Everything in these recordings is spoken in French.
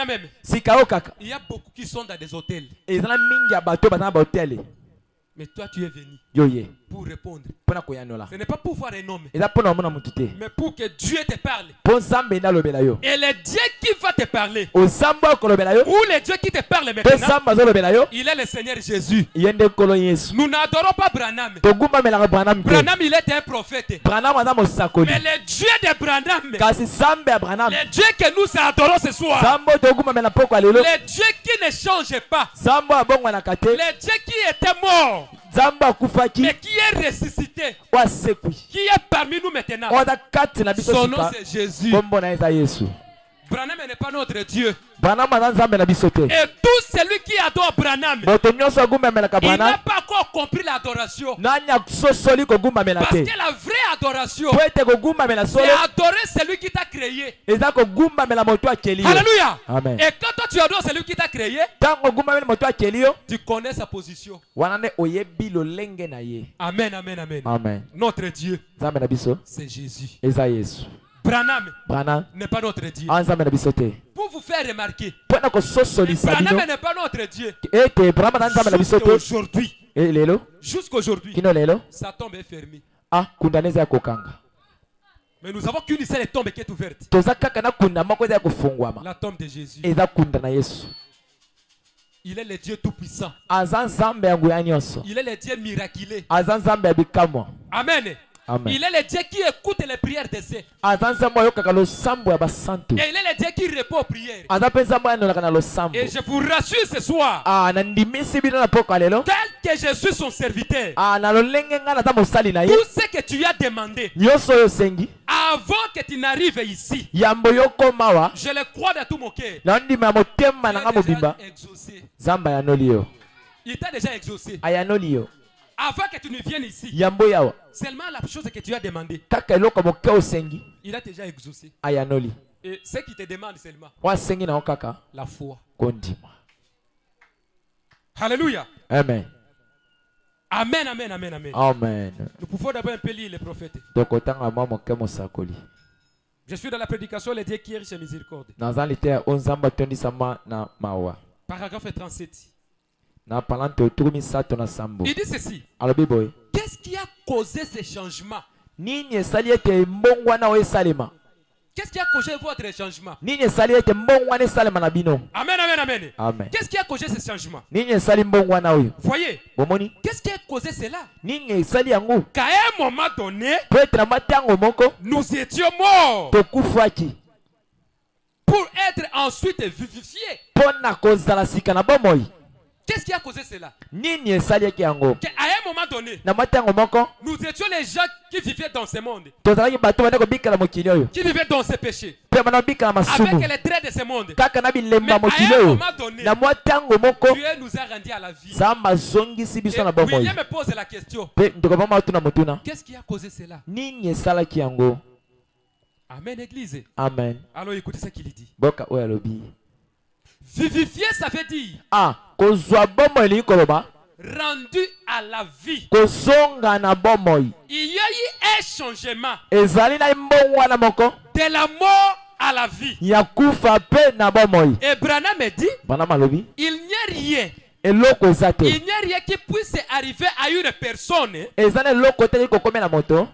même. Il y a beaucoup qui sont dans des hôtels. Mais toi, tu es venu pour répondre. Ce n'est pas pour voir un homme, mais pour que Dieu te parle. Et le Dieu qui va te parler, ou le Dieu qui te parle maintenant, il est le Seigneur Jésus. Nous n'adorons pas Branham. Branham, il était un prophète. Mais le Dieu de Branham, le Dieu que nous adorons ce soir, le Dieu qui ne change pas, le Dieu qui était mort, mais qui est ressuscité, qui est parmi nous maintenant, son nom c'est Jésus. Branham n'est pas notre Dieu. Et tout celui qui adore Branham, il n'a pas encore compris l'adoration. Parce que la vraie adoration, c'est adorer celui qui t'a créé. Alléluia. Amen. Et quand toi tu adores celui qui t'a créé, tu connais sa position. Amen, amen, amen. Amen. Notre Dieu, c'est Jésus. Branham n'est pas notre Dieu. Pour vous faire remarquer, Branham n'est pas notre Dieu. Jusqu'à aujourd'hui, sa tombe est fermée. Mais nous avons qu'une seule tombe qui est ouverte. La tombe de Jésus. Il est le Dieu tout-puissant. Il est le Dieu miraculeux. Amen. Amen. Il est le Dieu qui écoute les prières des saints. Et il est le Dieu qui répond aux prières. Et je vous rassure ce soir, tel que je suis son serviteur, tout ce que tu as demandé avant que tu n'arrives ici, je le crois de tout mon cœur. Il t'a déjà exaucé. Avant que tu ne viennes ici, seulement la chose que tu as demandé, il a déjà exaucé. Et ce qui te demande seulement, la foi. Alléluia. Amen. Amen, amen, amen, amen. Amen. Nous pouvons d'abord un peu lire les prophètes. Je suis dans la prédication, les dieux qui est riche en miséricorde. Paragraphe 37. Il dit ceci. Qu'est-ce qui a causé ces changements? Qu'est-ce qui a causé votre changement? Amen, amen, amen. Amen. Qu'est-ce qui a causé ces changements? Voyez, qu'est-ce qui a causé cela? Qu'à un moment donné, nous étions morts pour être ensuite vivifiés. Qu'est-ce qui a causé cela? Qu'à un moment donné, nous étions les gens qui vivaient dans ce monde, qui vivaient dans ce péché, avec les traits de ce monde. Mais à un moment donné, Dieu nous a rendus à la vie. Et William me pose la question, qu'est-ce qui a causé cela? Amen, Église. Amen. Alors écoutez ce qu'il dit. Vivifier, ça veut dire rendu à la vie. Il y a eu un changement de la mort à la vie. Et Branham me dit, il n'y a rien. Il n'y a rien qui puisse arriver à une personne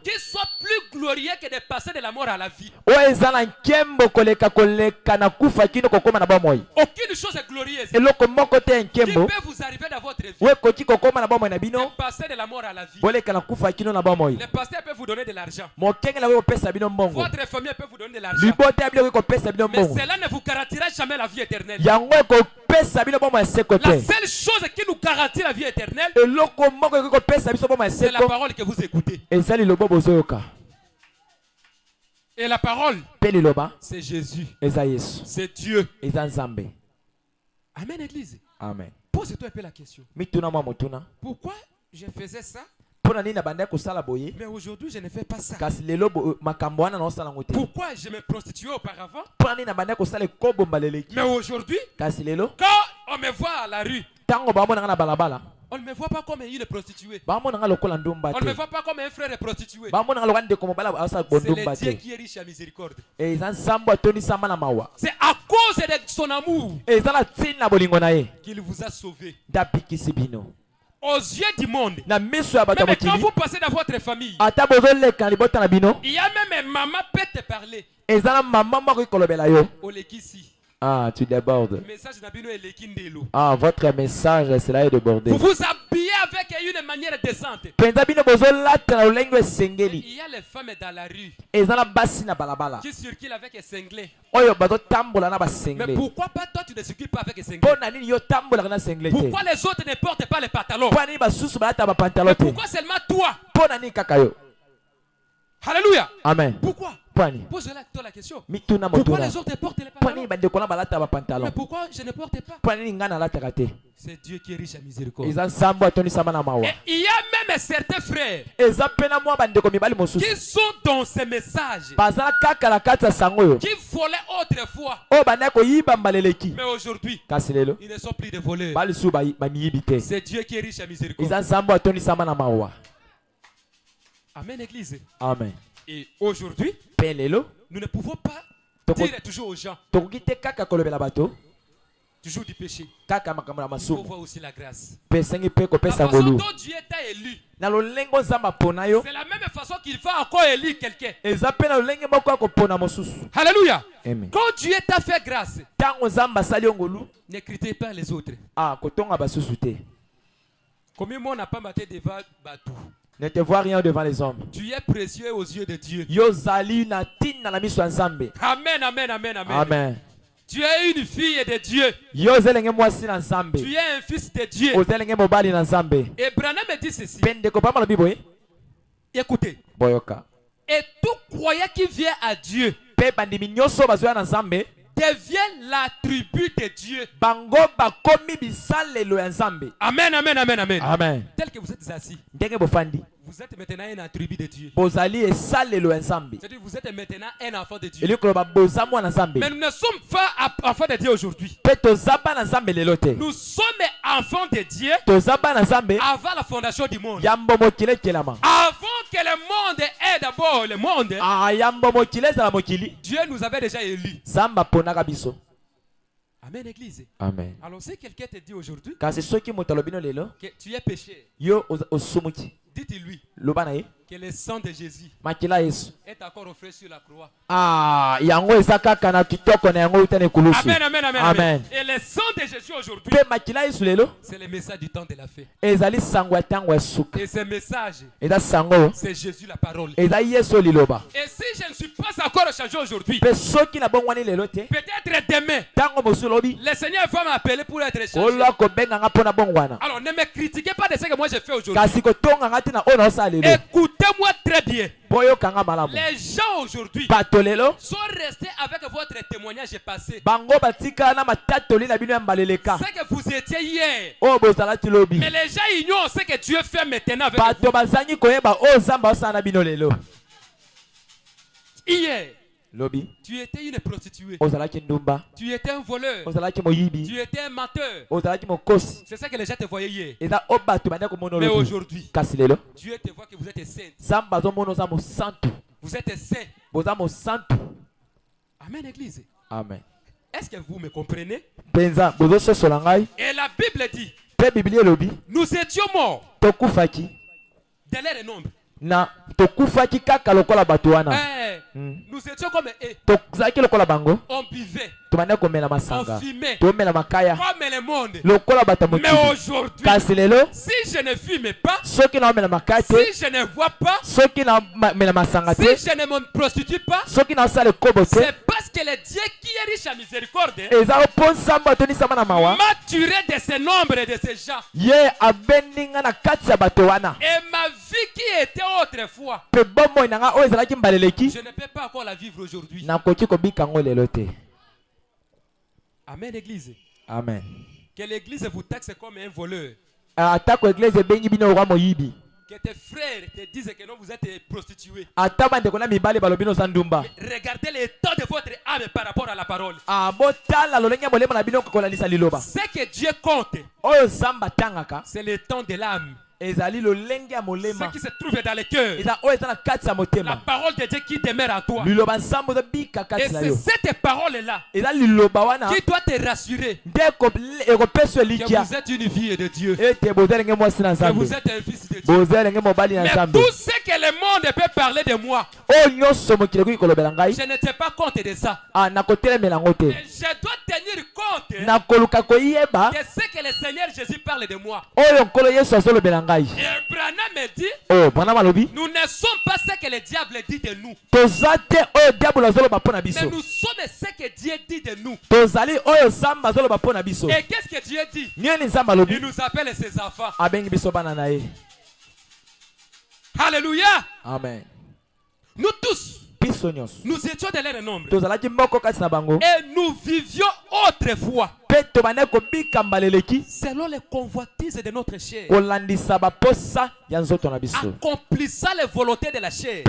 qui soit plus glorieux que de passer de la mort à la vie. Aucune chose est glorieuse qui peut vous arriver dans votre vie de passer de la mort à la vie. Le pasteur peut vous donner de l'argent. Votre famille peut vous donner de l'argent. Mais cela ne vous garantira jamais la vie éternelle. La seule chose qui nous garantit la vie éternelle, c'est la parole que vous écoutez. Et la parole, c'est Jésus. C'est Dieu. Amen, Église. Amen. Pose-toi un peu la question. Pourquoi je faisais ça, mais aujourd'hui je ne fais pas ça? Pourquoi je me prostituais auparavant, mais aujourd'hui, quand on me voit à la rue, On ne me voit pas comme une prostituée. On ne me voit pas comme un frère prostitué. C'est le Dieu qui est riche à miséricorde. C'est à cause de son amour qu'il vous a sauvé. Aux yeux du monde, même quand vous passez dans votre famille, il y a même maman peut te parler. Ah, tu débordes. Ah, votre message, c'est là débordé. Vous vous habillez avec une manière décente. Il y a les femmes dans la rue qui circulent avec un cinglet. Mais pourquoi pas toi tu ne circules pas avec un cinglet? Pourquoi les autres ne portent pas les pantalons? Mais pourquoi seulement toi? Alléluia. Amen. Pourquoi? Pose-toi la question. Pourquoi les autres portent les pantalons? Mais pourquoi je ne porte pas? C'est Dieu qui est riche à miséricorde. Et il y a même certains frères qui sont dans ces messages, qui volaient autrefois. Mais aujourd'hui, ils ne sont plus des voleurs. C'est Dieu qui est riche à miséricorde. Amen, Église. Amen. Et aujourd'hui, nous ne pouvons pas dire toujours aux gens toujours du péché. Il faut voir aussi la grâce. La façon dont Dieu t'a élu, c'est la même façon qu'il va encore élire quelqu'un. Alléluia. Quand Dieu t'a fait grâce, ne critiquez pas les autres. Combien moi n'a pas maté devant Batou? Ne te vois rien devant les hommes. Tu es précieux aux yeux de Dieu. Amen, amen, amen, amen. Amen. Tu es une fille de Dieu. Tu es un fils de Dieu. Et Branham me dit ceci. Écoutez. Et tout croyant qui vient à Dieu devient la tribu de Dieu. Amen, amen, amen, amen. Amen. Tel que vous êtes assis, vous êtes maintenant un tribu de Dieu. C'est-à-dire vous êtes maintenant un enfant de Dieu. Mais nous ne sommes pas enfants de Dieu aujourd'hui. Nous sommes enfants de Dieu avant la fondation du monde. Avant que le monde ait d'abord le monde, Dieu nous avait déjà élus. Amen, Église. Amen. Alors si quelqu'un te dit aujourd'hui que tu es péché, dites-lui que le sang de Jésus est encore offert sur la croix. Amen, amen, amen, amen. Et le sang de Jésus aujourd'hui, c'est le message du temps de la fête. Et ce message, c'est Jésus la parole. Et si je ne suis pas encore changé aujourd'hui, peut-être demain, le Seigneur va m'appeler pour être changé. Alors ne me critiquez pas de ce que moi j'ai fait aujourd'hui. Écoutez-moi très bien. Les gens aujourd'hui sont restés avec votre témoignage passé. C'est que vous étiez hier. Mais les gens ignorent ce que Dieu fait maintenant avec vous. Hier, tu étais une prostituée. Tu étais un voleur. Tu étais un menteur. C'est ça que les gens te voyaient hier. Mais aujourd'hui, Dieu te voit que vous êtes saint. Vous êtes saint. Amen, Église. Amen. Est-ce que vous me comprenez? Et la Bible dit, nous étions morts de leur nombre. Nous étions comme eux. On buvait. On fumait comme le monde. Mais aujourd'hui, si je ne fume pas, si je ne vois pas, si je ne me prostitue pas, c'est parce que le Dieu qui est riche à miséricorde m'a tiré de ce nombre de ces gens. Et ma vie qui était autrefois, je ne peux pas encore la vivre aujourd'hui. Amen, Église. Amen. Que l'Église vous taxe comme un voleur. Que tes frères te disent que non, vous êtes prostitués. Regardez l'état de votre âme par rapport à la parole. Ce que Dieu compte, c'est le temps de l'âme. Ce qui se trouve dans le cœur. La parole de Dieu qui demeure en toi. Et c'est cette parole-là qui doit te rassurer que vous êtes une fille de Dieu. Que vous êtes un fils de Dieu. Mais tout ce que le monde peut parler de moi, je ne tiens pas compte de ça. Mais je dois tenir compte de ce que le Seigneur Jésus parle de moi. Et Branham me dit, nous ne sommes pas ce que le diable dit de nous. Mais nous sommes ce que Dieu dit de nous. Et qu'est-ce que Dieu dit? Il nous appelle ses enfants. Alléluia. Amen. Nous tous, nous étions de leur nombre. Et nous vivions autrefois selon les convoitises de notre chair, accomplissant les volontés de la chair et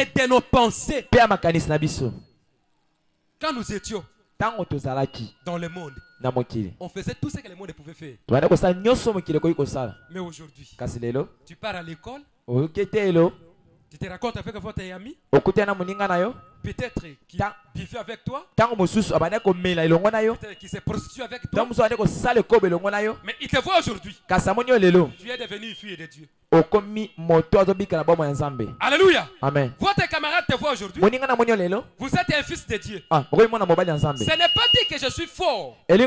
de nos pensées. Quand nous étions dans le monde, on faisait tout ce que le monde pouvait faire. Mais aujourd'hui, tu pars à l'école, tu te racontes avec votre ami, peut-être qui vivait avec toi, peut-être qui se prostitue avec toi, mais il te voit aujourd'hui. Tu es devenu une fille de Dieu. Alléluia. Amen. Votre camarade te voit aujourd'hui. Vous êtes un fils de Dieu. Ce n'est pas dit que je suis fort, mais le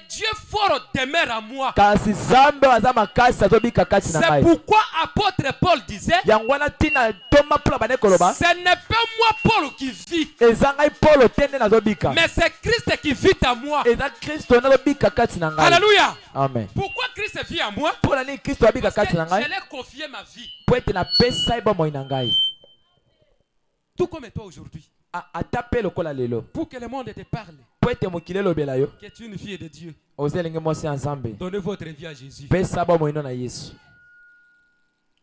Dieu fort demeure en moi. C'est pourquoi apôtre Paul disait, ce n'est pas moi Paul qui vit, mais c'est Christ qui vit en moi. Alléluia. Amen. Pourquoi Christ vit en moi? Parce que je l'ai confié ma vie. Tout comme toi aujourd'hui. Pour que le monde te parle que tu es une fille de Dieu. Donnez votre vie à Jésus.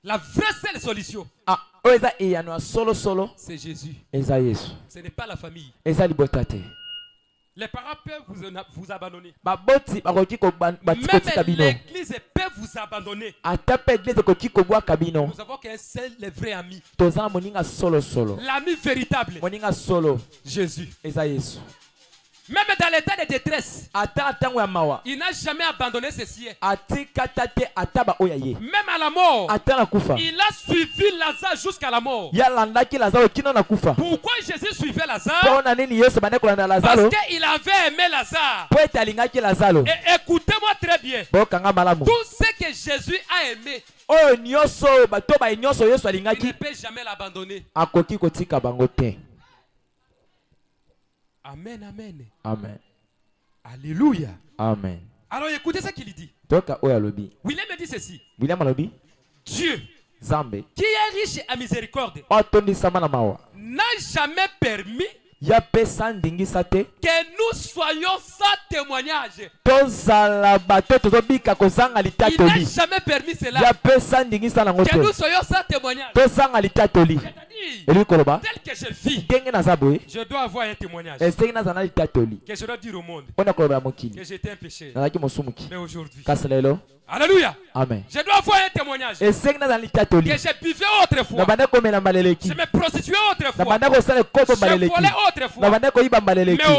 La vraie seule solution, c'est Jésus. Ce n'est pas la famille. Les parents peuvent vous abandonner. Même l'église peut vous abandonner. Nous avons qu'un seul vrai ami. L'ami véritable. Jésus. Même dans l'état de détresse, il n'a jamais abandonné ses siens. Même à la mort, il a suivi Lazare jusqu'à la mort. Pourquoi Jésus suivait Lazare? Parce qu'il avait aimé Lazare. Et écoutez-moi très bien. Tout ce que Jésus a aimé, il ne peut jamais l'abandonner. Amen, amen. Amen. Alléluia. Amen. Alors écoutez ce qu'il dit. William me dit ceci. Dieu, qui est riche à miséricorde, n'a jamais permis que nous soyons sans témoignage. Il n'a jamais permis cela. Que nous soyons sans témoignage. Tel que je vis, je dois avoir un témoignage. Que je dois dire au monde que j'étais un pécheur. Mais aujourd'hui, alléluia. Amen. Je dois avoir un témoignage. Que je buvais autrefois. Je me prostituais autrefois. Je volais autrefois. Mais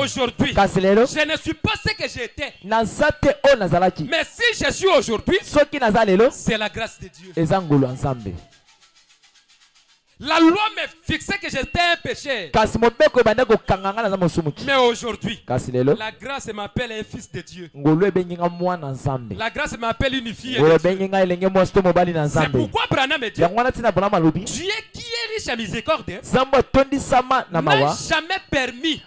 aujourd'hui, je ne suis pas ce que j'étais. Mais si je suis aujourd'hui, c'est la grâce de Dieu. La loi me fixait que j'étais un pécheur. Mais aujourd'hui, la grâce m'appelle un fils de Dieu. La grâce m'appelle une fille de Dieu. C'est pourquoi Branham me dit, Dieu qui est riche à miséricorde n'a jamais permis que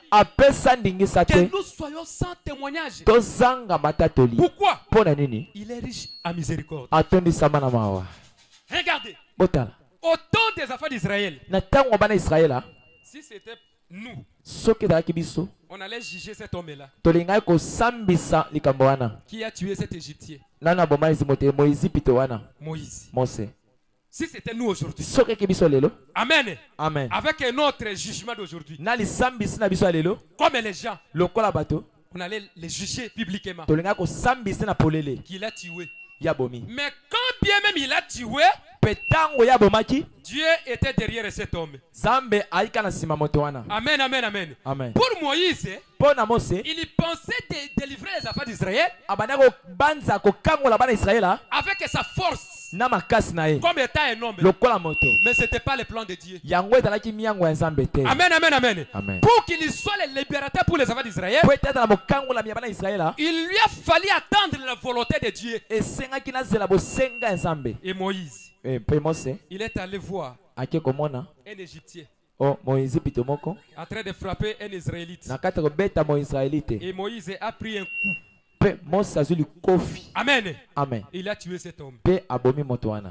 nous soyons sans témoignage. Pourquoi? Il est riche à miséricorde. Regardez. Au temps des affaires d'Israël, si c'était nous, on allait juger cet homme-là qui a tué cet Égyptien. Moïse. Si c'était nous aujourd'hui. Amen. Amen. Avec un autre jugement d'aujourd'hui. Comme les gens. On allait les juger publiquement. Qu'il a tué. Mais quand bien même il a tué, Dieu était derrière cet homme. Amen, amen, amen. Amen. Pour Moïse, il pensait délivrer les affaires d'Israël avec sa force. Comme étant un homme. Mais ce n'était pas le plan de Dieu. Amen, amen, amen. Pour qu'il soit le libérateur pour les affaires d'Israël, il lui a fallu attendre la volonté de Dieu. Et Moïse, il est allé voir un Égyptien en train de frapper un Israélite. Et Moïse a pris un coup. Amen. Amen. Il a tué cet homme. Et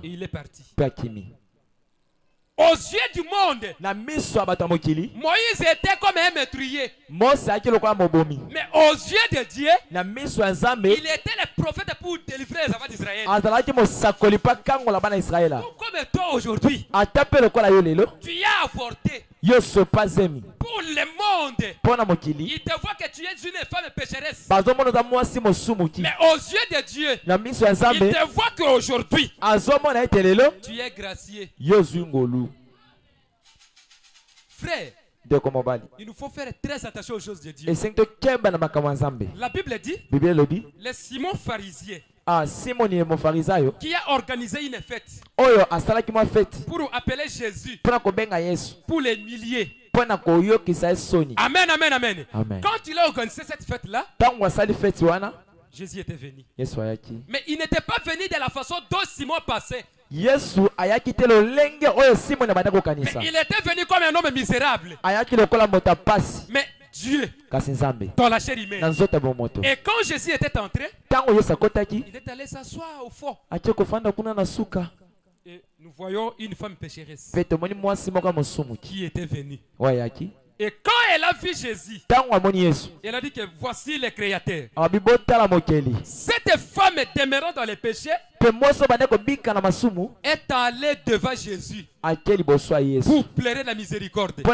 il est parti. Aux yeux du monde, Moïse était comme un meurtrier. Mais aux yeux de Dieu, il était le prophète pour délivrer les enfants d'Israël. Comme toi aujourd'hui, tu as avorté. Pour le monde, il te voit que tu es une femme pécheresse. Mais aux yeux de Dieu, il te voit qu'aujourd'hui, tu es gracié. Frère, il nous faut faire très attention aux choses de Dieu. La Bible dit, les Simon pharisien qui a organisé une fête pour appeler Jésus pour les milliers. Amen, amen, amen. Quand il a organisé cette fête-là, Jésus était venu. Mais il n'était pas venu de la façon dont Simon passait. Mais il était venu comme un homme misérable. Mais Dieu, dans la chair humaine. Et quand Jésus était entré, il est allé s'asseoir au fond. Et nous voyons une femme pécheresse qui était venue. Et quand elle a vu Jésus, elle a dit que voici le Créateur. Cette femme demeurant dans les péchés est allée devant Jésus pour pleurer la miséricorde. Et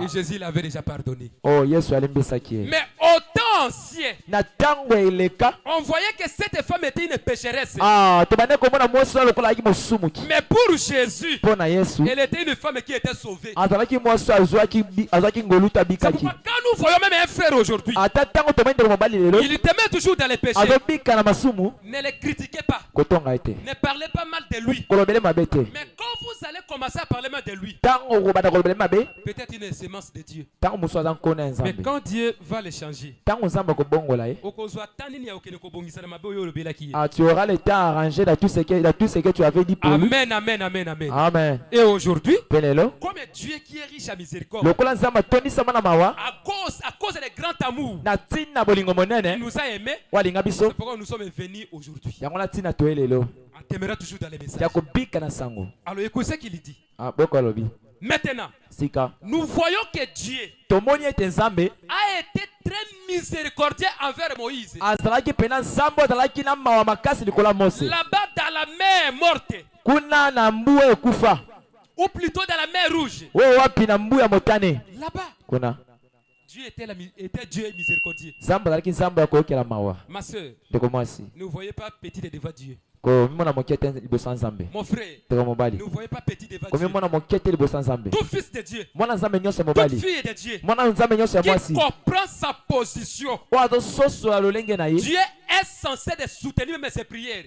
Jésus l'avait déjà pardonné. Mais au temps ancien, on voyait que cette femme était une pécheresse. Mais pour Jésus, elle était une femme qui était sauvée. C'est pourquoi quand nous voyons même un frère aujourd'hui, il te met toujours dans les péchés. Ne le critiquez pas. Ne parlez pas mal de lui. Mais quand vous allez commencer à parler mal de lui, peut-être une sémence de Dieu. Mais quand Dieu va le changer, tu auras le temps arrangé dans tout ce que tu avais dit pour lui. Amen, amen, amen, amen. Amen. Et aujourd'hui, comme Dieu qui est riche à miséricorde, à cause de grand amour, il nous a aimés. C'est pourquoi nous sommes venus aujourd'hui. On t'aimera toujours dans les messages. Alors écoutez ce qu'il dit. Maintenant, nous voyons que Dieu a été très miséricordieux envers Moïse. Là-bas dans la mer morte, ou plutôt dans la mer rouge, là-bas, Dieu était Dieu miséricordieux. Ma soeur, ne voyez pas petit devant Dieu. Mon frère, ne voyez pas petit devant Dieu. Tout fils de Dieu, toute fille de Dieu, qui comprend sa position, Dieu est censé de soutenir même ses prières.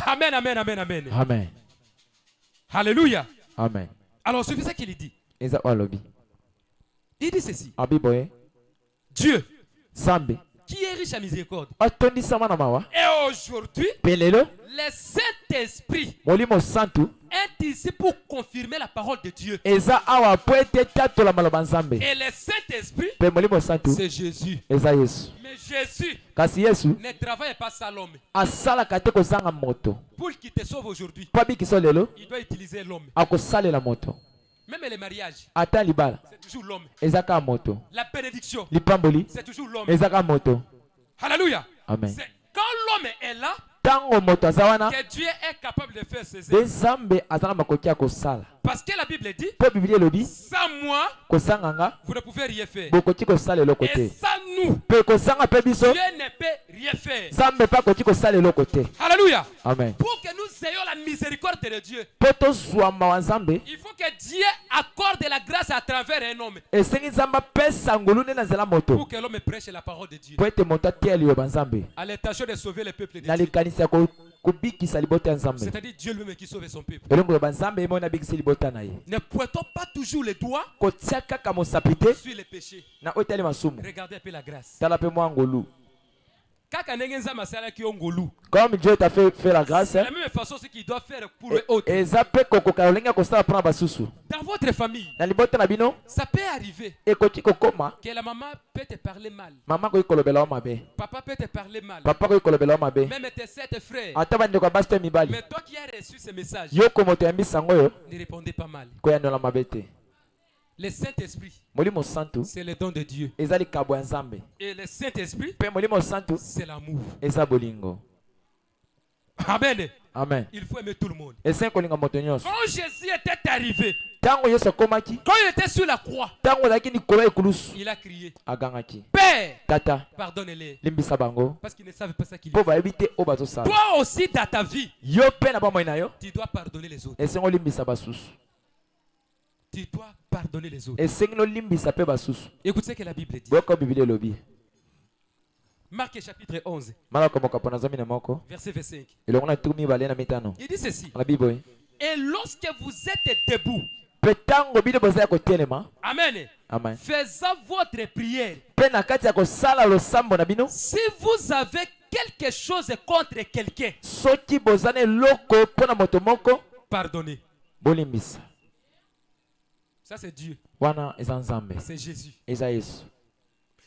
Amen, amen, amen, amen. Amen. Alléluia. Amen. Alors, c'est ça qu'il dit. Il dit ceci. Dieu, qui est riche à miséricorde. Et aujourd'hui, le Saint-Esprit est ici pour confirmer la parole de Dieu. Et le Saint-Esprit, c'est Jésus. Mais Jésus ne travaille pas ça l'homme. Pour qu'il te sauve aujourd'hui, il doit utiliser l'homme. Même les mariages, c'est toujours l'homme. La bénédiction, c'est toujours l'homme. Alléluia. Amen. quand l'homme est là, que Dieu est capable de faire ses œuvres. Parce que la Bible dit, sans moi, vous ne pouvez rien faire. Et sans nous, Dieu ne peut rien faire. Alléluia. Amen. Pour que nous ayons la miséricorde de Dieu, il faut que Dieu accorde la grâce à travers un homme. Pour que l'homme prêche la parole de Dieu. À l'intention de sauver le peuple de Dieu. C'est-à-dire Dieu lui-même qui sauve son peuple. Ne pointons pas toujours les doigts sur les péchés. Regardez un peu la grâce. Comme Dieu t'a fait la grâce, c'est la même façon qu'il doit faire pour les autres. Dans votre famille, ça peut arriver que la maman peut te parler mal. Papa peut te parler mal. Même tes 7 frères. Mais toi qui as reçu ce message, ne répondez pas mal. Le Saint-Esprit, c'est le don de Dieu. Et le Saint-Esprit, c'est l'amour. Amen. Amen. Il faut aimer tout le monde. Quand Jésus était arrivé, quand il était sur la croix, il a crié, Père, pardonne-les, parce qu'ils ne savent pas ça qu'ils font. Toi aussi dans ta vie, tu dois pardonner les autres. Tu dois pardonner les autres. Écoutez ce que la Bible dit. Marc chapitre 11, verset 25. Il dit ceci. Et lorsque vous êtes debout, Amen, Amen, faisant votre prière, si vous avez quelque chose contre quelqu'un, pardonnez. Ça c'est Dieu. C'est Jésus.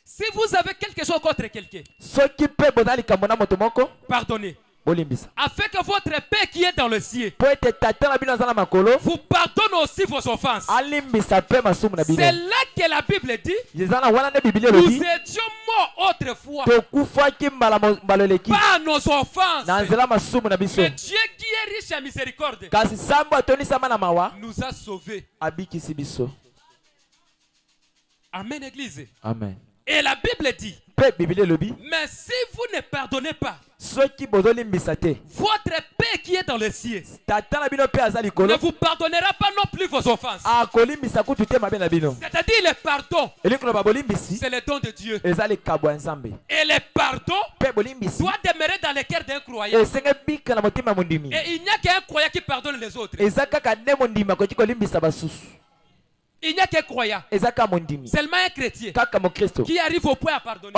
Si vous avez quelque chose contre quelqu'un, pardonnez. Afin que votre Père qui est dans le ciel vous pardonne aussi vos offenses. C'est là que la Bible dit, nous étions morts autrefois par nos offenses. Mais Dieu qui est riche en miséricorde nous a sauvés. Amen, Église. Amen. Et la Bible dit, mais si vous ne pardonnez pas, votre Père qui est dans le ciel ne vous pardonnera pas non plus vos offenses. C'est-à-dire le pardon, c'est le don de Dieu. Et le pardon doit demeurer dans le cœur d'un croyant. Et il n'y a qu'un croyant qui pardonne les autres. Il n'y a qu'un croyant, seulement un chrétien qui arrive au point à pardonner.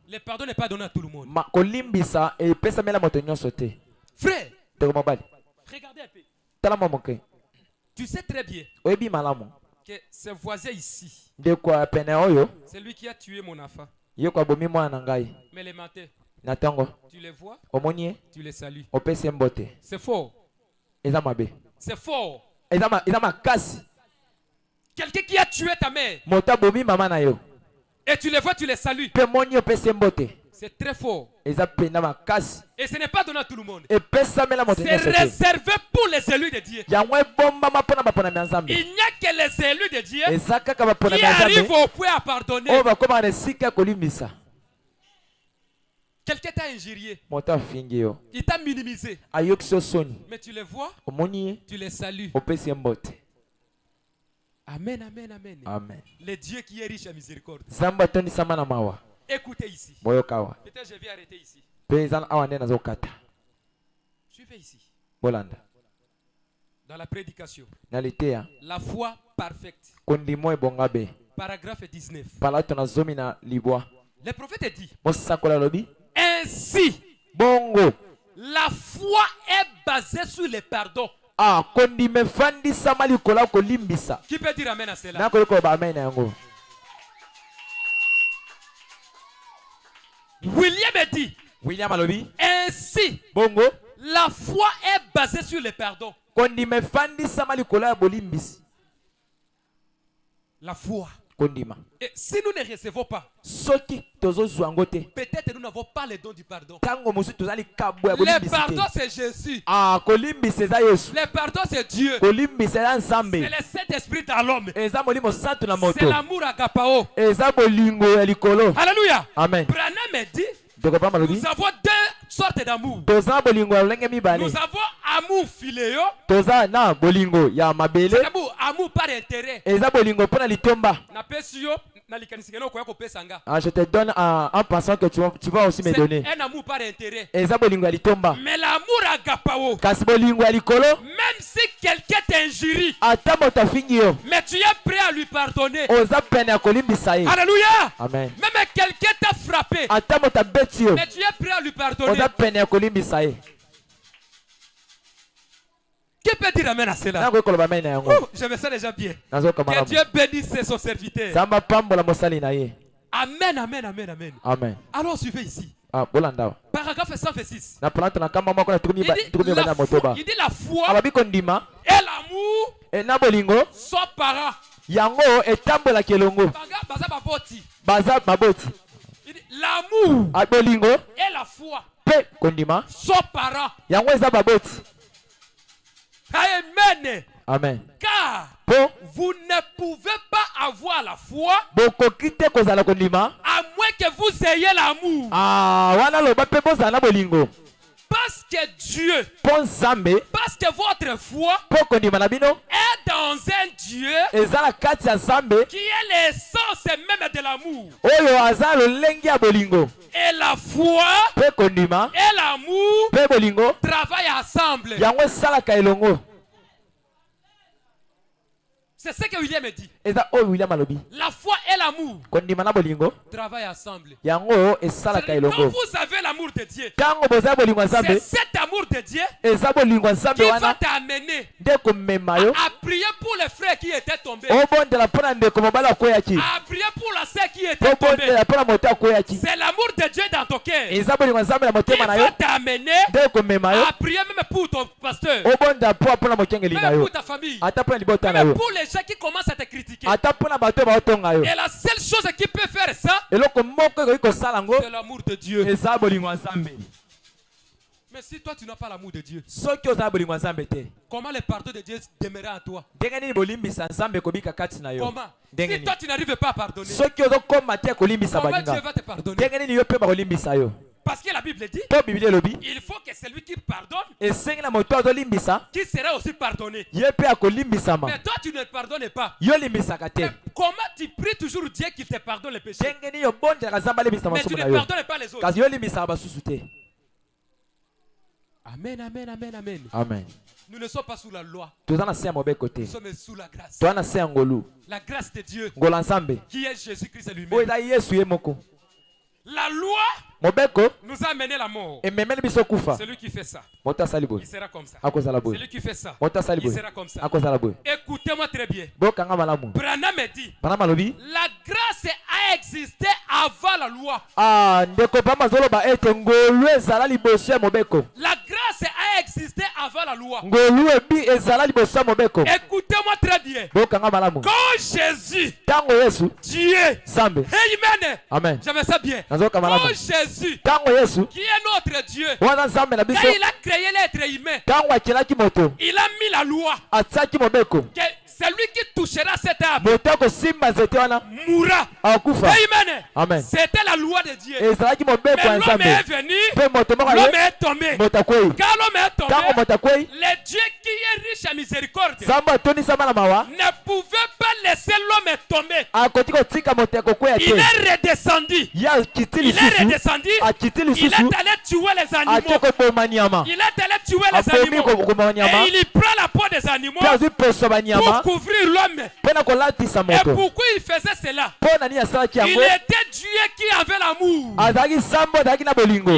Le pardon n'est pas donné à tout le monde. Frère, regardez un peu. Tu sais très bien que ce voisin ici, c'est lui qui a tué mon enfant. Mais les matins, tu les vois, tu les salues. C'est fort. C'est fort. Quelqu'un qui a tué ta mère et tu les vois, tu les salues. C'est très fort. Et ce n'est pas donné à tout le monde. C'est réservé pour les élus de Dieu. Il n'y a que les élus de Dieu qui arrivent au point à pardonner. Quelqu'un t'a injurié. Il t'a minimisé. Mais tu les vois, tu les salues. Amen, amen, amen. Amen. Le Dieu qui est riche en miséricorde. Écoutez ici. Peut-être je vais arrêter ici. Suivez ici. Dans la prédication. La foi parfaite. Paragraphe 19. Le prophète dit, ainsi, la foi est basée sur le pardon. Qui peut dire amen à cela? William dit, ainsi, la foi est basée sur le pardon. La foi Et si nous ne recevons pas, peut-être nous n'avons pas le don du pardon. Le pardon c'est Jésus. Le pardon c'est Dieu. C'est le Saint-Esprit dans l'homme. C'est l'amour agapao. Alléluia. Amen. Branham me dit, nous avons deux sortes d'amour. Nous avons amour philéo. C'est amour par intérêt. Je te donne en pensant que tu vas aussi me donner. Un amour par intérêt. Mais l'amour agapao, même si quelqu'un t'injurie, mais tu es prêt à lui pardonner. Alléluia. Amen. Même quelqu'un t'a frappé, mais tu es prêt à lui pardonner. Qui peut dire amen à cela? Je me sens déjà bien. Que Dieu bénisse son serviteur. Amen, amen, amen, amen. Amen. Alors suivez ici. Paragraphe 126. Il dit la foi et l'amour sont parents. L'amour et la foi sont parents. Amen. Amen. Car vous ne pouvez pas avoir la foi à moins que vous ayez l'amour. Parce que Dieu, parce que votre foi est dans un Dieu qui est l'essence même de l'amour. Et la foi et l'amour travaillent ensemble. C'est ce que William a dit. La foi et l'amour travaillent ensemble. Quand vous avez l'amour de Dieu, c'est cet amour de Dieu qui va t'amener à prier pour les frères qui étaient tombés, à prier pour la sœur qui était tombée. C'est l'amour de Dieu dans ton cœur qui va t'amener à prier même pour ton pasteur, même pour ta famille, même pour les gens qui commencent à te critiquer. Et la seule chose qui peut faire ça, c'est l'amour de Dieu. Mais si toi tu n'as pas l'amour de Dieu, comment le pardon de Dieu demeurera en toi? Comment? Si toi tu n'arrives pas à pardonner, comment Dieu va te pardonner? Parce que la Bible dit, il faut que celui qui pardonne, qui sera aussi pardonné. Mais toi tu ne pardonnes pas. Mais comment tu pries toujours Dieu qu'il te pardonne les péchés, mais tu ne pardonnes pas les autres? Amen, amen, amen, amen. Amen. Nous ne sommes pas sous la loi. Nous sommes sous la grâce. La grâce de Dieu qui est Jésus-Christ lui-même. La loi nous a amené la mort. Celui qui fait ça, il sera comme ça. Celui qui fait ça, il sera comme ça. Écoutez-moi très bien. Branham me dit, la grâce a existé avant la loi. La grâce a existé avant la loi. Écoutez-moi très bien. Quand Jésus, Dieu, Amen. J'aime ça bien. Quand Jésus, qui est notre Dieu, quand il a créé l'être humain, il a mis la loi que celui qui touchera cette arbre mourra. Amen. C'était la loi de Dieu. Mais l'homme est venu, l'homme est tombé. Quand l'homme est tombé, le Dieu qui est riche à miséricorde ne pouvait pas laisser l'homme tomber. Il est redescendu. Il est redescendu. Il est allé tuer les animaux. Il est allé tuer les animaux. Et il prend la peau des animaux pour couvrir l'homme. Et pourquoi il faisait cela? Il était Dieu qui avait l'amour.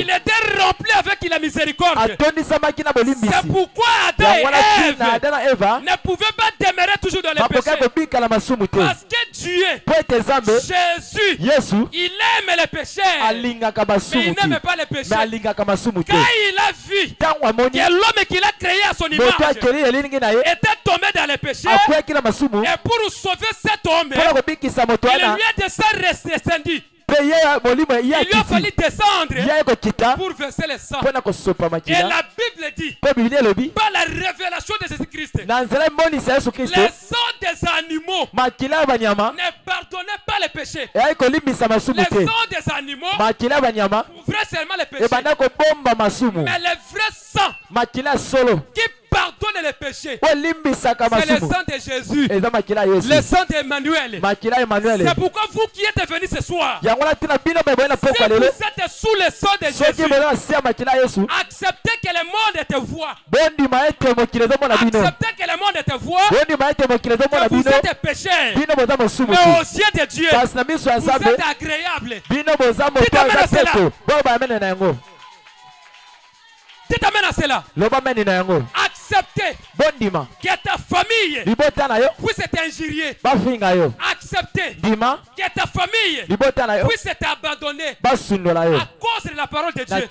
Il était rempli avec la miséricorde. C'est pourquoi Adam et Ève ne pouvaient pas demeurer toujours dans les péchés. Parce que Dieu, Jésus, il aime les péchés, mais il n'aime pas les péchés. Quand il a vu que l'homme qu'il a créé à son image était tombé dans les péchés. Et pour sauver cet homme, il lui a descendu. Il lui a fallu descendre pour verser le sang. Et la Bible dit, par la révélation de Jésus-Christ, les sangs des animaux ne pardonnaient pas les péchés. Les sangs des animaux couvraient seulement les péchés. Mais le vrai sang qui pardonne les péchés, c'est le sang de Jésus, le sang d'Emmanuel. C'est pourquoi vous qui êtes venus ce soir, si vous êtes sous le sang de Jésus, acceptez que le monde te voit. Acceptez que le monde te voit, que vous êtes pécheurs, mais aux yeux de Dieu, vous êtes agréables. Dites amen à cela. Dites amen à cela. Acceptez que ta famille puisse t'injurier. Acceptez que ta famille puisse t'abandonner à cause de la parole de Dieu.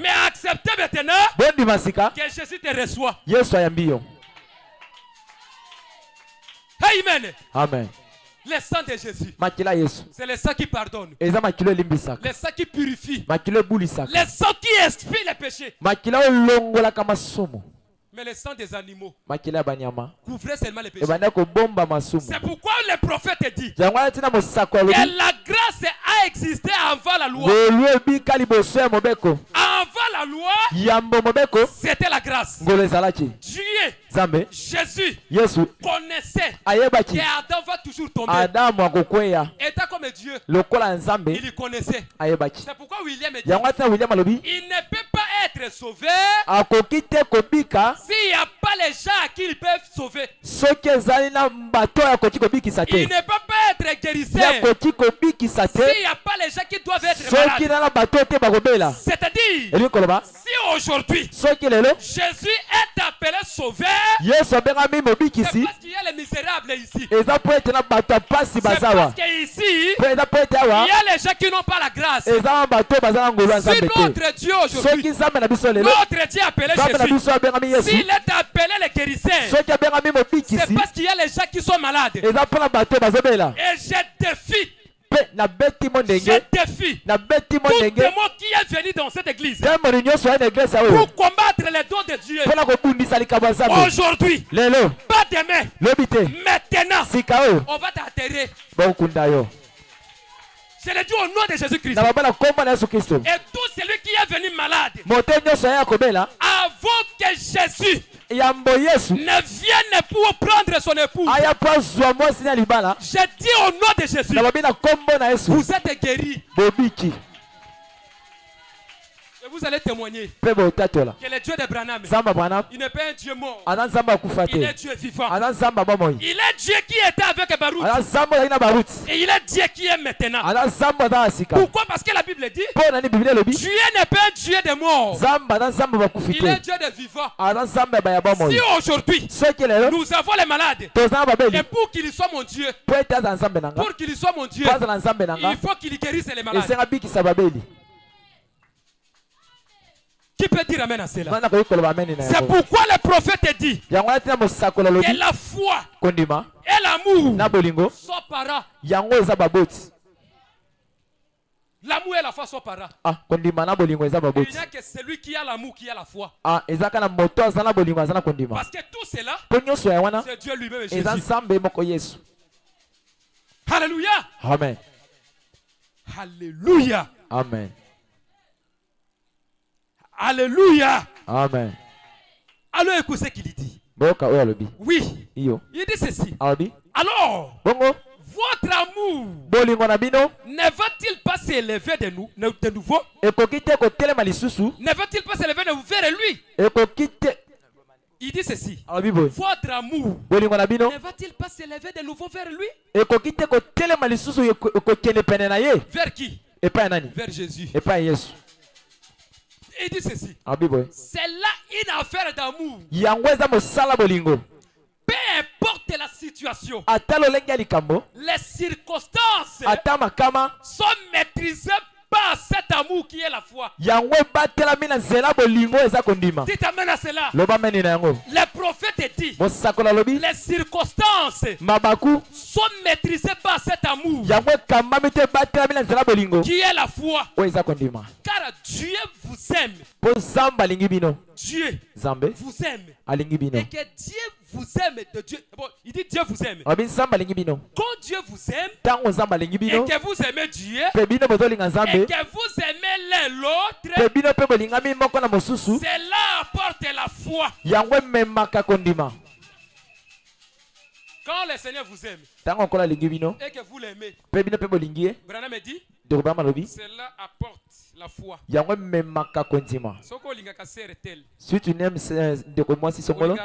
Mais acceptez maintenant que Jésus te reçoit. Amen. Amen. Le sang de Jésus, c'est le sang qui pardonne, le sang qui purifie, le sang qui expie les péchés. Mais le sang des animaux couvrait seulement les péchés. C'est pourquoi le prophète dit que la grâce a existé avant la loi. Avant la loi, c'était la grâce. Dieu, Jésus connaissait que Adam va toujours tomber. Étant comme Dieu, il connaissait. C'est pourquoi William dit, il ne peut pas être sauvé s'il n'y a pas les gens à qui ils peuvent sauver. Il ne peut pas être guérisseur s'il n'y a pas les gens qui doivent être malades. C'est-à-dire, si aujourd'hui Jésus est appelé sauveur, c'est parce qu'il y a les misérables ici. C'est parce qu'ici, il y a les gens qui n'ont pas la grâce. Si notre Dieu aujourd'hui, notre Dieu appelé Jésus, s'il est appelé les guérisseurs, c'est parce qu'il y a les gens qui sont malades. Et je défie tout démon qui est venu dans cette église pour combattre les dons de Dieu. Aujourd'hui, pas demain, maintenant, on va t'atterrir. Je le dis au nom de Jésus-Christ. Et tout celui qui est venu malade, avant que Jésus ne vienne pour prendre son épouse, je dis au nom de Jésus, vous êtes guéris. Et vous allez témoigner que le Dieu de Branham, il n'est pas un Dieu mort, il est Dieu vivant. Il est Dieu qui était avec Baruch, et il est Dieu qui est maintenant. Pourquoi? Parce que la Bible dit, Dieu n'est pas un Dieu de mort, il est Dieu de vivant. Si aujourd'hui nous avons les malades, et pour qu'il soit mon Dieu, il faut qu'il guérisse les malades. Qui peut dire amen à cela? C'est pourquoi le prophète dit que la foi et l'amour sont parents. L'amour et la foi sont parents. Il n'y a que celui qui a l'amour qui a la foi. Parce que tout cela, c'est Dieu lui-même et Jésus. Alléluia. Amen. Alléluia. Amen. Alléluia. Amen. Alors écoutez ce qu'il dit. Oui. Il dit ceci. Alors, votre amour ne va-t-il pas s'élever de nouveau? Ne va-t-il pas s'élever de nouveau vers lui? Il dit ceci. Votre amour ne va-t-il pas s'élever de nouveau vers lui? Vers qui? Vers Jésus. Il dit ceci. C'est là une affaire d'amour. Peu importe la situation, les circonstances sont maîtrisées par pas cet amour qui est la foi. Dites amen à cela. Les prophètes disent les circonstances sont maîtrisées par cet amour qui est la foi. Car Dieu vous aime. Dieu vous aime. Et que Dieu vous aime de Dieu. Bon, il dit Dieu vous aime. Quand Dieu vous aime et que vous aimez Dieu et que vous aimez l'un l'autre, cela apporte la foi. Quand le Seigneur vous aime et que vous l'aimez, Branham dit cela apporte la foi. Si tu aimes moi si songolo,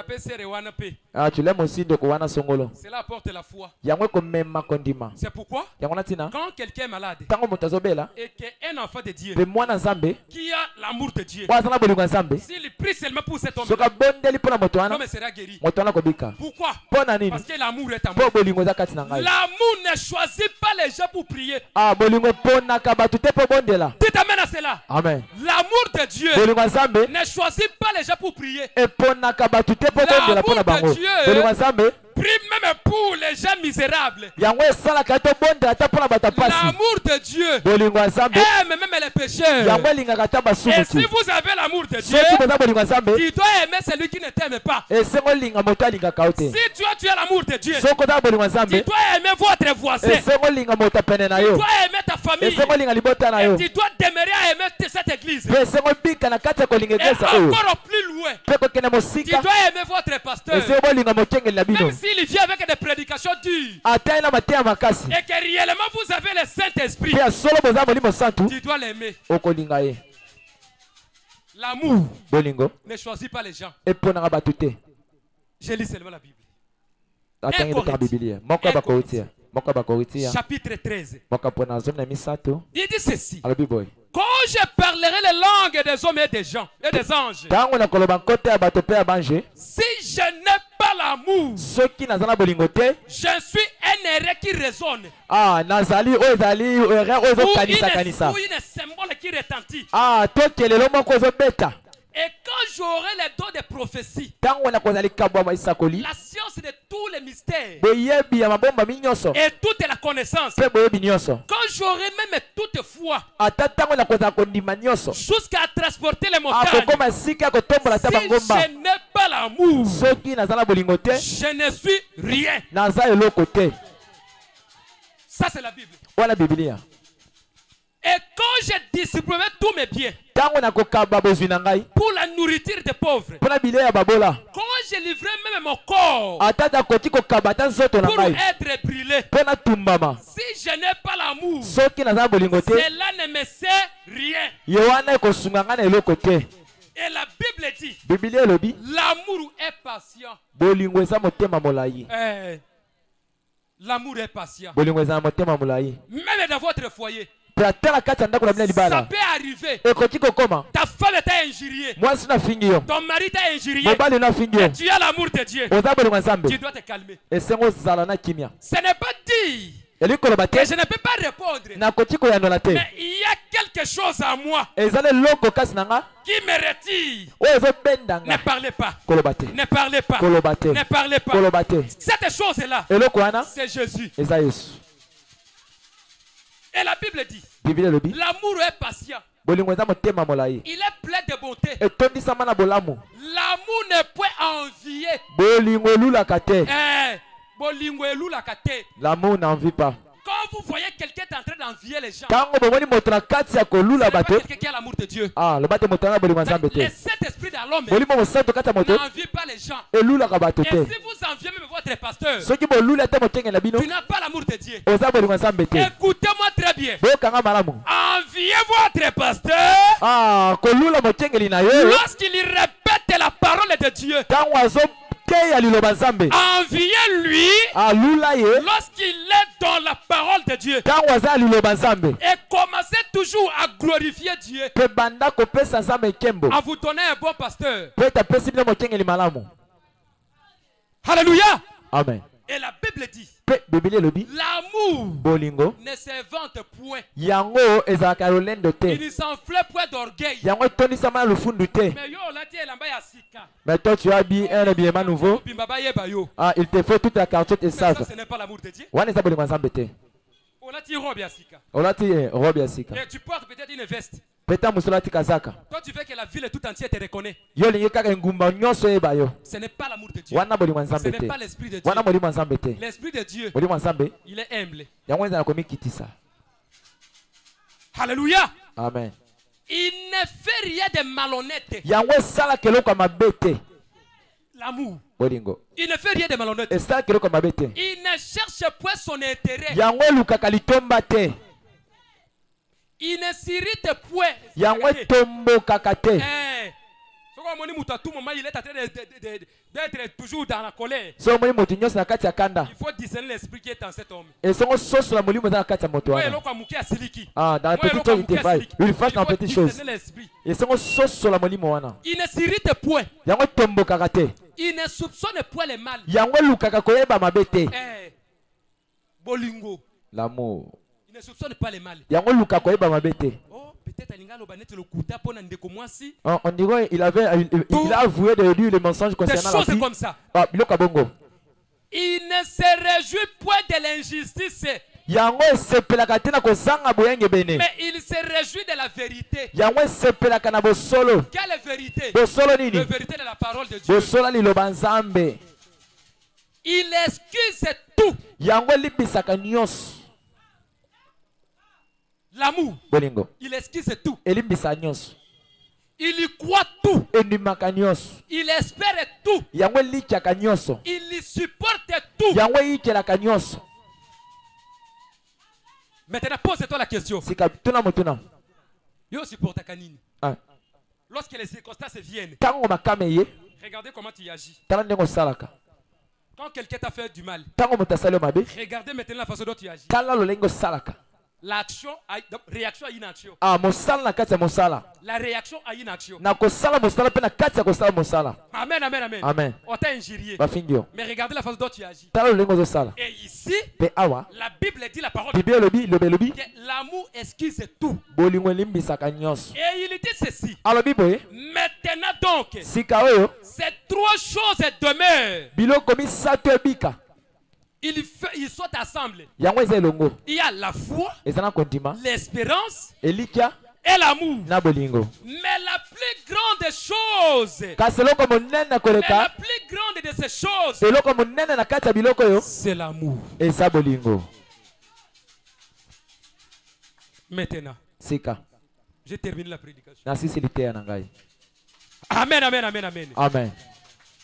tu l'aimes aussi cela apporte la foi. C'est pourquoi quand quelqu'un est malade et qu'un enfant de Dieu qui a l'amour de Dieu, s'il prie seulement pour cet homme, l'homme sera guéri. Pourquoi? Parce que l'amour est amour. L'amour ne choisit pas les gens pour prier. Dites amen à cela. Amen. L'amour de Dieu ne choisit pas les gens pour prier. L'amour de Dieu prie même pour les gens misérables. L'amour de Dieu aime même les pécheurs. Et si vous avez l'amour de Dieu, tu dois aimer celui qui ne t'aime pas. Si tu as l'amour de Dieu, tu dois aimer votre voisin. Tu dois aimer ta famille. Et tu dois demeurer à aimer cette église. Et encore plus loin, tu dois aimer votre pasteur. Même s'il vient avec des prédications dures et que réellement vous avez le Saint-Esprit, tu dois l'aimer. L'amour ne choisit pas les gens. Je lis seulement la Bible. Chapitre 13. Il dit ceci. Quand je parlerai les langues des hommes et des gens et des anges, si je n'ai pas l'amour, je suis un erreur qui résonne. Ou une symbole qui retentit. Et quand j'aurai les dons de prophétie, la science de tous les mystères et toute la connaissance, quand j'aurai même toute foi jusqu'à transporter les montagnes, si je n'ai pas l'amour, je ne suis rien. Ça c'est la Bible. Et quand je distribuerai tous mes biens pour la nourriture des pauvres, quand je livrerai même mon corps pour être brûlé, si je n'ai pas l'amour, cela ne me sert rien. Et la Bible dit, l'amour est patient. L'amour est patient. Même dans votre foyer, ça peut arriver. Ta femme t'a injurié. Ton mari t'a injurié. Et tu as l'amour de Dieu. Tu dois te calmer. Ce n'est pas dit que je ne peux pas répondre. Mais il y a quelque chose à moi qui me retire. Ne parlez pas. Ne parlez pas. Ne parlez pas. Cette chose-là, c'est Jésus. Et la Bible dit, l'amour est patient. Il est plein de bonté. L'amour ne peut envier. L'amour n'envie pas. Quand vous voyez quelqu'un en train d'envier les gens, c'est pas quelqu'un qui a l'amour de Dieu. Le Saint-Esprit dans l'homme n'envie pas les gens. Et si vous enviez même votre pasteur, tu n'as pas l'amour de Dieu. Écoutez-moi très bien. Enviez votre pasteur lorsqu'il répète la parole de Dieu. Enviez-lui lorsqu'il est dans la parole de Dieu. Et commencez toujours à glorifier Dieu. À vous donner un bon pasteur. Alléluia. Amen. Et la Bible dit, L'amour ne s'invente point. Il ne s'enfle point d'orgueil. Mais toi tu as habillé un habillement nouveau. Ah, il te faut toute la cartouche et ça. Ce n'est pas l'amour de Dieu. Et tu portes peut-être une veste. Toi tu veux que la ville tout entière te reconnaisse. Ce n'est pas l'amour de Dieu. Ce n'est pas l'esprit de Dieu. L'esprit de Dieu, il est humble. Alléluia. Amen. Il ne fait rien de malhonnête. L'amour. Il ne fait rien de malhonnête. Il ne cherche point son intérêt. Il ne s'irrite point. Il est à tout moment, il est en train d'être toujours dans la colère. Il faut discerner l'esprit qui est en cet homme. Ah, dans la petite chose, il fâche dans la petite chose. Il ne s'irrite point. Il ne soupçonne point le mal. Bolingo. L'amour. Il ne soupçonne pas le mal. Oh, peut-être on dirait il a avoué de lui le mensonge concernant la fille. Comme ça. Il ne se réjouit point de l'injustice. Mais il se réjouit de la vérité. Quelle vérité? La vérité de la parole de Dieu. Il excuse tout. L'amour, il excuse tout. Il y croit tout. Il espère tout. Il y supporte tout. Maintenant, pose-toi la question. Yo supporte Kanini. Lorsque les circonstances viennent, regardez comment tu agis. Quand quelqu'un t'a fait du mal, regardez maintenant la façon dont tu agis. L'action, réaction à une action. La réaction à une action. Amen, amen, amen. Amen. On t'a injurié. Mais regardez la façon dont tu agis. Et ici, la Bible dit la parole. Que l'amour excuse tout. Et il dit ceci. Maintenant donc, ces trois choses demeurent. Ils sont ensemble. Il y a la foi, l'espérance et l'amour. Mais la plus grande chose, la plus grande de ces choses, c'est l'amour. Maintenant, j'ai terminé la prédication. Amen, amen, amen, amen. Amen.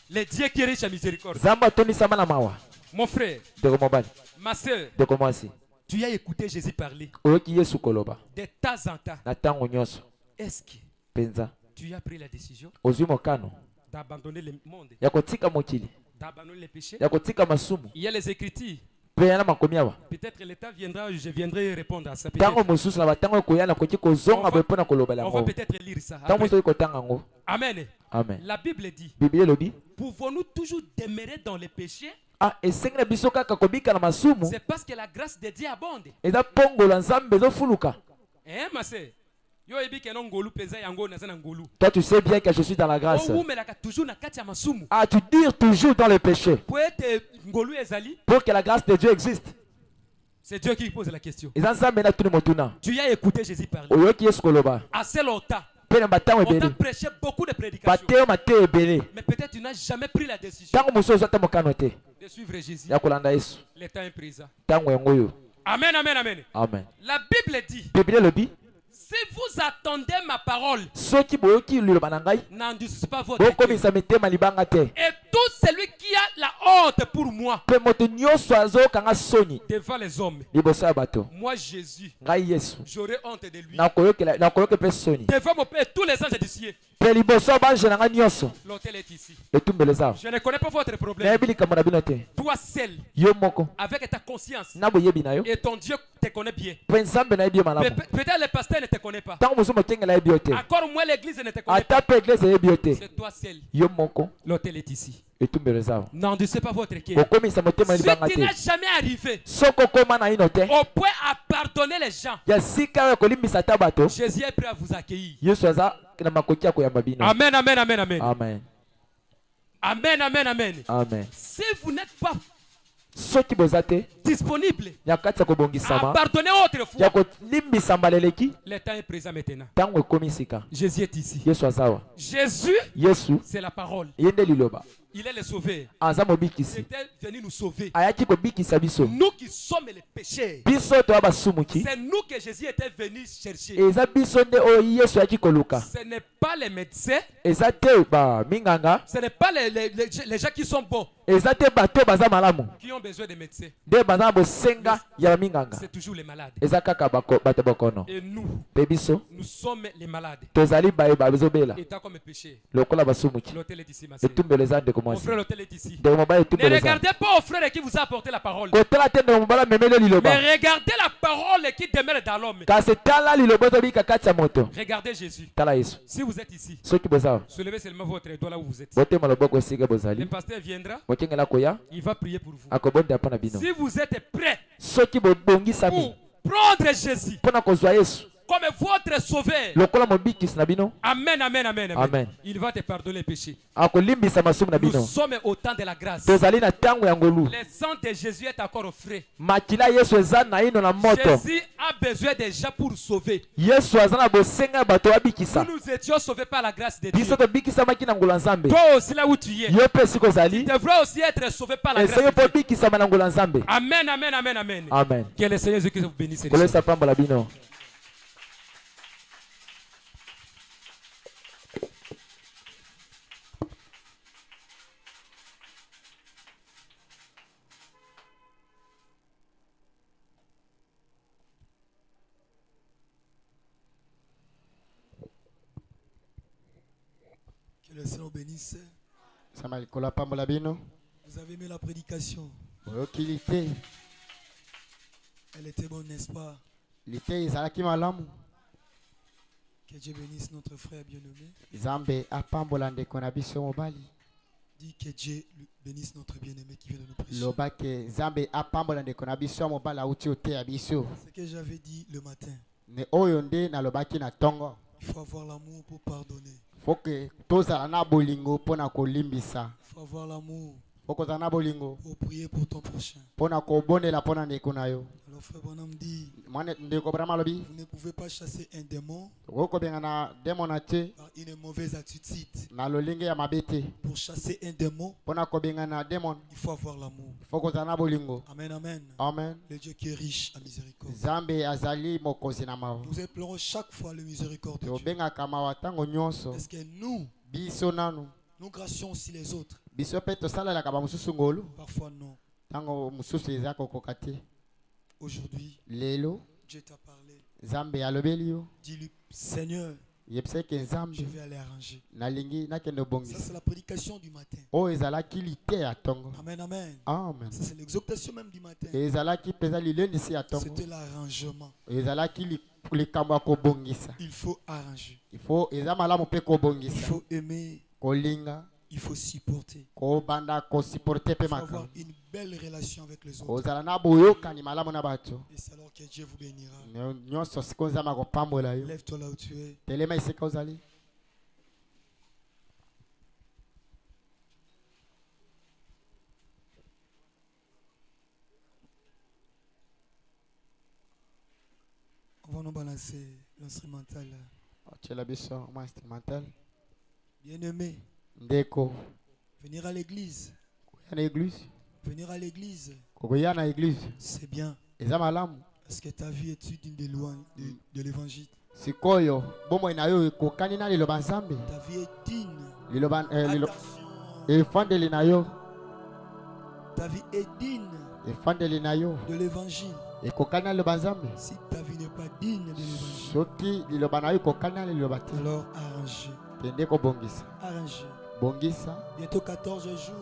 Le Dieu qui est riche à miséricorde. Mon frère, ma soeur, tu as écouté Jésus parler de temps en temps. Est-ce que tu as pris la décision d'abandonner le monde, d'abandonner les péchés? Il y a les Écritures. Peut-être le temps viendra, je viendrai répondre à ça. On va peut-être lire ça. Amen. Amen. La Bible dit, pouvons-nous toujours demeurer dans les péchés? C'est parce que la grâce de Dieu abonde. Hein, ma soeur? Toi tu sais bien que je suis dans la grâce. Tu dires toujours dans le péché. Pour que la grâce de Dieu existe. C'est Dieu qui pose la question. Tu as écouté Jésus parler assez longtemps. On t'a prêché beaucoup de prédications. Mais peut-être tu n'as jamais pris la décision de suivre Jésus. Le temps est présent. Amen, amen, amen. Amen. La Bible dit, si vous attendez ma parole, n'endurcissez pas votre cœur. Et tout celui qui a la honte pour moi devant les hommes, moi Jésus, j'aurai honte de lui devant mon Père, tous les anges du ciel. L'autel est ici. Je ne connais pas votre problème. Toi seul, avec ta conscience, et ton Dieu te connaît bien. Peut-être le pasteur ne te connaît pas. Encore moins l'église ne te connaît pas. C'est toi seul. L'autel est ici. N'endurcez pas votre cœur. Ce qui n'est jamais arrivé au point à pardonner les gens, Jésus est prêt à vous accueillir. Amen, amen, amen, amen. Amen. Amen, amen, amen. Amen. Si vous n'êtes pas disponible à pardonner autrefois, le temps est présent maintenant. Jésus est ici. Jésus, c'est la parole. Il est le sauveur. Il était venu nous sauver. Nous qui sommes les pécheurs. C'est nous que Jésus était venu chercher. Ce n'est pas les médecins. Ce n'est pas les gens qui sont bons qui ont besoin de médecins. C'est toujours les malades. Et nous sommes les malades. Étant comme péchés. L'hôtel est ici, ma soeur. Mon frère, l'hôtel est ici. Ne regardez pas au frère qui vous a apporté la parole. Mais regardez la parole qui demeure dans l'homme. Regardez Jésus. Si vous êtes ici, soulevez seulement votre doigt là où vous êtes. Le pasteur viendra. Il va prier pour vous. Si vous êtes prêts pour prendre Jésus comme votre sauveur, amen, amen, amen, amen. Il va te pardonner les péchés. Nous sommes au temps de la grâce. Le sang de Jésus est encore frais. Jésus a besoin de gens pour sauver. Nous étions sauvés par la grâce de Dieu. Toi aussi là où tu es, tu devras aussi être sauvé par la grâce de Dieu. Amen, amen, amen, amen. Amen. Que le Seigneur Jésus vous bénisse. Que le Seigneur bénisse. Vous avez aimé la prédication. Elle était bonne, n'est-ce pas? Que Dieu bénisse notre frère bien-aimé. Dis que Dieu bénisse notre bien-aimé qui vient de nous prêcher. Ce que j'avais dit le matin. Il faut avoir l'amour pour pardonner. Il faut avoir l'amour pour prier pour ton prochain. Alors frère Bonhomme dit, vous ne pouvez pas chasser un démon par une mauvaise attitude. Pour chasser un démon, il faut avoir l'amour. Amen, amen. Amen. Le Dieu qui est riche en miséricorde. Nous implorons chaque fois le miséricorde de Dieu. Est-ce que nous gracions aussi les autres? Parfois non. Aujourd'hui, Dieu t'a parlé. Dis-lui, Seigneur, je vais aller arranger. Ça, c'est la prédication du matin. Amen, amen. Ça, c'est l'exhortation même du matin. C'était l'arrangement. Il faut arranger. Il faut aimer. Il faut supporter. Il faut avoir une belle relation avec les autres. Et c'est alors que Dieu vous bénira. Lève-toi là où tu es. On va nous balancer l'instrumental. Bien-aimé. Venir à l'église. Venir à l'église. C'est bien. Est-ce que ta vie est digne de l'évangile? Ta vie est digne. Ta vie est digne de l'évangile. Si ta vie n'est pas digne de l'évangile, alors arrangez. Arrangez. Bientôt 14 jours.